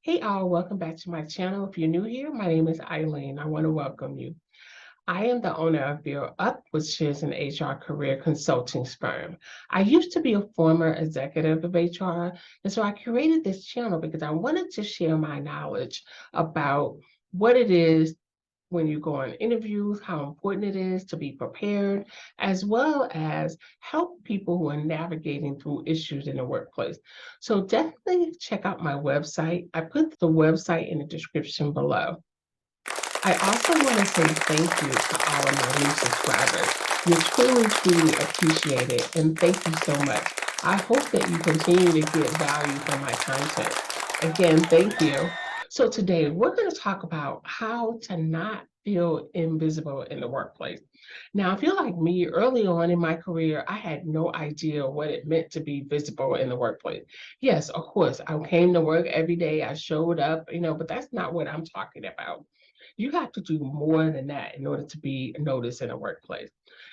Hey all, welcome back to my channel. If you're new here, my name is Eileen. I want to welcome you. I am the owner of Build Up, which is an HR career consulting firm. I used to be a former executive of HR, and so I created this channel because I wanted to share my knowledge about what it is when you go on interviews, how important it is to be prepared, as well as help people who are navigating through issues in the workplace. So definitely check out my website. I put the website in the description below. I also want to say thank you to all of my new subscribers. You're truly appreciated, and thank you so much. I hope that you continue to get value from my content. Again, thank you. So today we're going to talk about how to not feel invisible in the workplace. Now, if you're like me, early on in my career, I had no idea what it meant to be visible in the workplace. Yes, of course, I came to work every day, I showed up, but that's not what I'm talking about. You have to do more than that in order to be noticed in a workplace.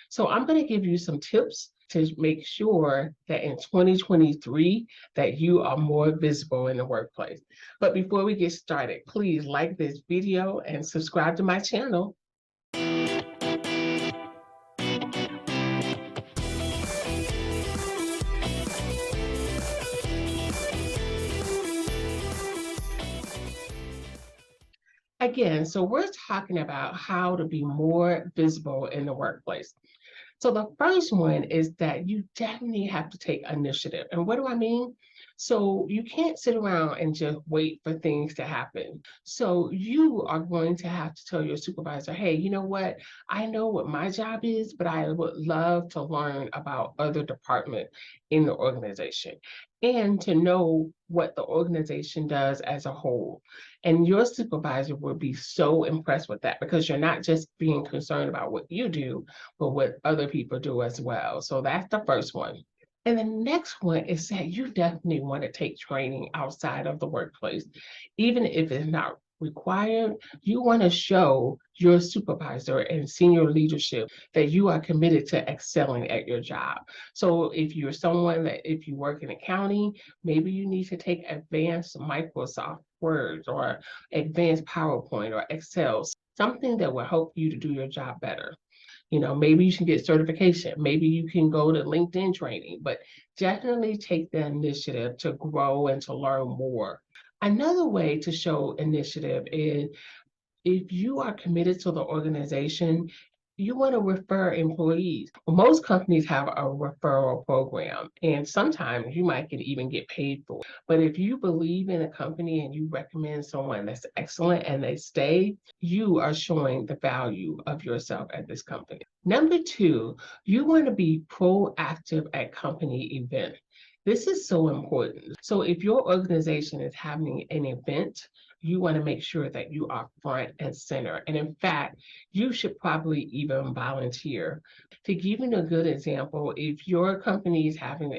So I'm going to give you some tips to make sure that in 2023 that you are more visible in the workplace. But before we get started, please like this video and subscribe to my channel. Again, so we're talking about how to be more visible in the workplace. So the first one is that you definitely have to take initiative. And what do I mean? So you can't sit around and just wait for things to happen. So you are going to have to tell your supervisor, hey, you know what? I know what my job is, but I would love to learn about other departments in the organization and to know what the organization does as a whole. And your supervisor will be so impressed with that because you're not just being concerned about what you do, but what other people do as well. So that's the first one. And the next one is that you definitely want to take training outside of the workplace. Even if it's not required, you want to show your supervisor and senior leadership that you are committed to excelling at your job. So if you're someone that if you work in accounting, maybe you need to take advanced Microsoft Word or advanced PowerPoint or Excel, something that will help you to do your job better. Maybe you can get certification. Maybe you can go to LinkedIn training, but definitely take the initiative to grow and to learn more. Another way to show initiative is if you are committed to the organization, you want to refer employees. Most companies have a referral program, and sometimes you might even get paid for it. But if you believe in a company and you recommend someone that's excellent and they stay, you are showing the value of yourself at this company. Number two, you want to be proactive at company events. This is so important. So if your organization is having an event, you want to make sure that you are front and center. And in fact, you should probably even volunteer. To give you a good example, if your company is having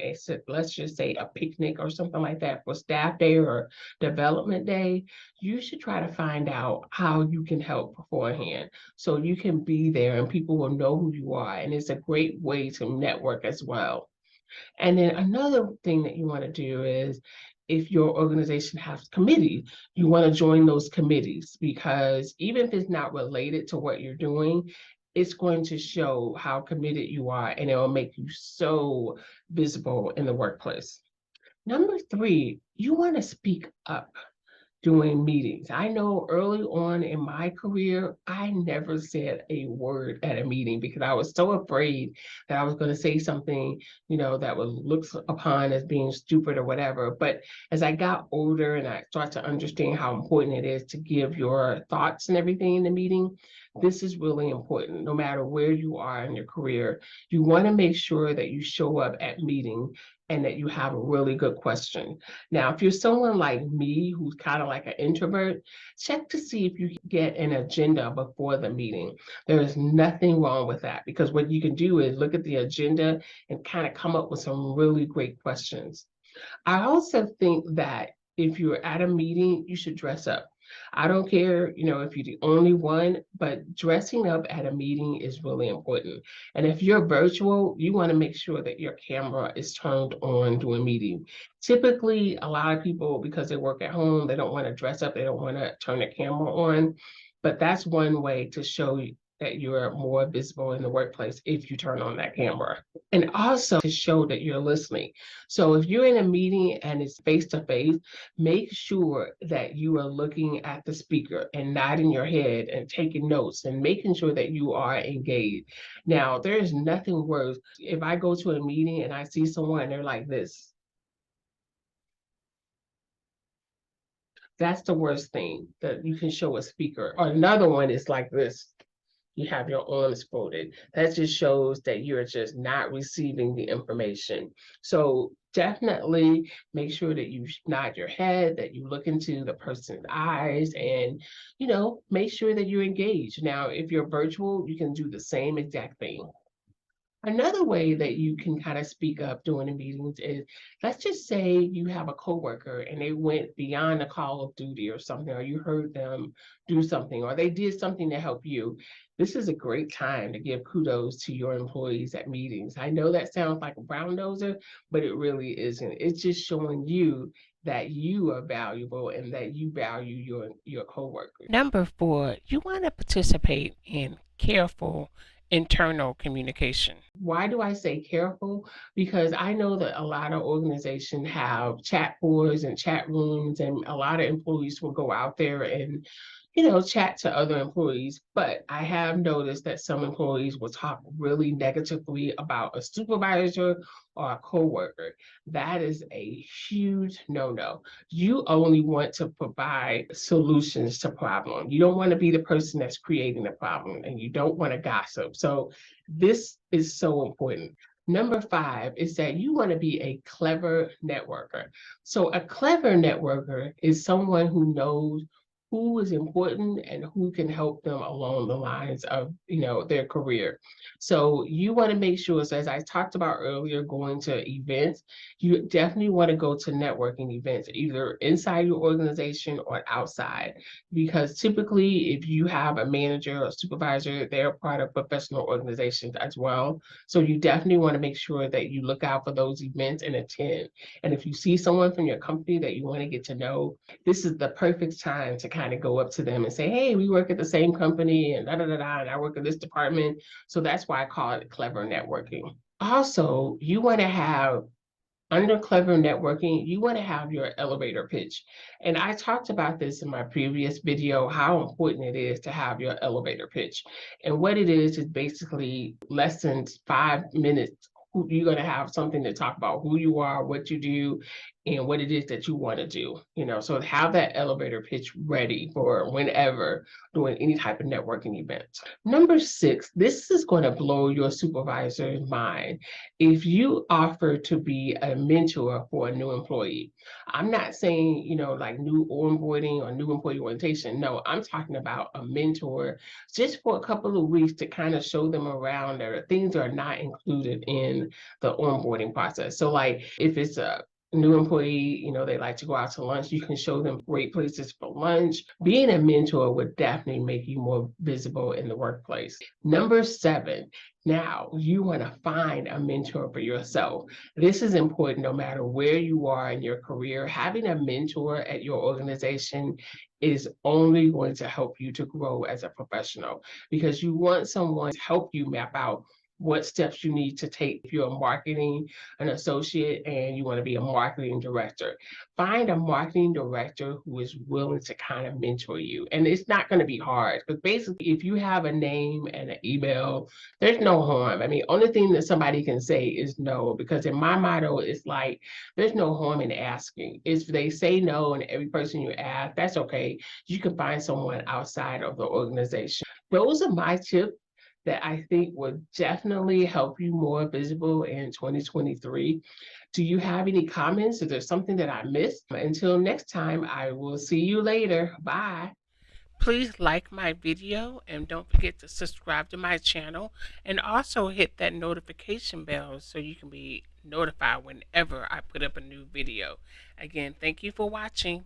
let's just say a picnic or something like that for staff day or development day, you should try to find out how you can help beforehand so you can be there and people will know who you are. And it's a great way to network as well. And then another thing that you want to do is if your organization has committees, you want to join those committees because even if it's not related to what you're doing, it's going to show how committed you are and it will make you so visible in the workplace. Number three, you want to speak up doing meetings. I know early on in my career, I never said a word at a meeting because I was so afraid that I was going to say something, that was looked upon as being stupid or whatever. But as I got older and I start to understand how important it is to give your thoughts and everything in the meeting, this is really important. No matter where you are in your career, you want to make sure that you show up at meetings and that you have a really good question. Now, if you're someone like me who's kind of like an introvert, check to see if you can get an agenda before the meeting. There is nothing wrong with that because what you can do is look at the agenda and kind of come up with some really great questions. I also think that if you're at a meeting, you should dress up. I don't care, if you're the only one, but dressing up at a meeting is really important. And if you're virtual, you want to make sure that your camera is turned on during meeting. Typically, a lot of people, because they work at home, they don't want to dress up, they don't want to turn the camera on. But that's one way to show that you're more visible in the workplace if you turn on that camera. And also to show that you're listening. So if you're in a meeting and it's face to face, make sure that you are looking at the speaker and nodding your head and taking notes and making sure that you are engaged. Now, there is nothing worse if I go to a meeting and I see someone and they're like this. That's the worst thing that you can show a speaker. Or another one is like this. You have your arms folded. That just shows that you're just not receiving the information. So definitely make sure that you nod your head, that you look into the person's eyes, and make sure that you're engaged. Now, if you're virtual, you can do the same exact thing. Another way that you can kind of speak up during the meetings is, let's just say you have a coworker and they went beyond a call of duty or something, or you heard them do something, or they did something to help you. This is a great time to give kudos to your employees at meetings. I know that sounds like a brown noser, but it really isn't. It's just showing you that you are valuable and that you value your coworkers. Number four, you want to participate in careful internal communication. Why do I say careful? Because I know that a lot of organizations have chat boards and chat rooms, and a lot of employees will go out there and chat to other employees. But I have noticed that some employees will talk really negatively about a supervisor or a coworker. That is a huge no-no. You only want to provide solutions to problems. You don't want to be the person that's creating the problem, and you don't want to gossip. So this is so important. Number five is that you want to be a clever networker. So a clever networker is someone who knows who is important and who can help them along the lines of their career. So you want to make sure, so as I talked about earlier, going to events, you definitely want to go to networking events, either inside your organization or outside, because typically if you have a manager or supervisor, they're part of professional organizations as well. So you definitely want to make sure that you look out for those events and attend. And if you see someone from your company that you want to get to know, this is the perfect time to kind of go up to them and say, hey, we work at the same company and da da da da, and I work in this department. So that's why I call it clever networking. Also, you want to have under clever networking, you want to have your elevator pitch. And I talked about this in my previous video, how important it is to have your elevator pitch. And what it is basically less than 5 minutes. You're going to have something to talk about who you are, what you do, and what it is that you want to do. So have that elevator pitch ready for whenever doing any type of networking event. Number six, this is going to blow your supervisor's mind. If you offer to be a mentor for a new employee, I'm not saying, like new onboarding or new employee orientation. No, I'm talking about a mentor just for a couple of weeks to kind of show them around. There are things that are not included in the onboarding process. So like if it's a new employee, they like to go out to lunch, you can show them great places for lunch. Being a mentor would definitely make you more visible in the workplace. Number seven, now you want to find a mentor for yourself. This is important no matter where you are in your career. Having a mentor at your organization is only going to help you to grow as a professional, because you want someone to help you map out what steps you need to take if you're a marketing an associate and you want to be a marketing director. Find a marketing director who is willing to kind of mentor you. And it's not going to be hard, because basically if you have a name and an email, there's no harm. I mean, only thing that somebody can say is no, because in my motto, it's like, there's no harm in asking. If they say no and every person you ask, that's okay. You can find someone outside of the organization. Those are my tips that I think would definitely help you more visible in 2023. Do you have any comments? Is there something that I missed? Until next time, I will see you later. Bye. Please like my video and don't forget to subscribe to my channel and also hit that notification bell so you can be notified whenever I put up a new video. Again, thank you for watching.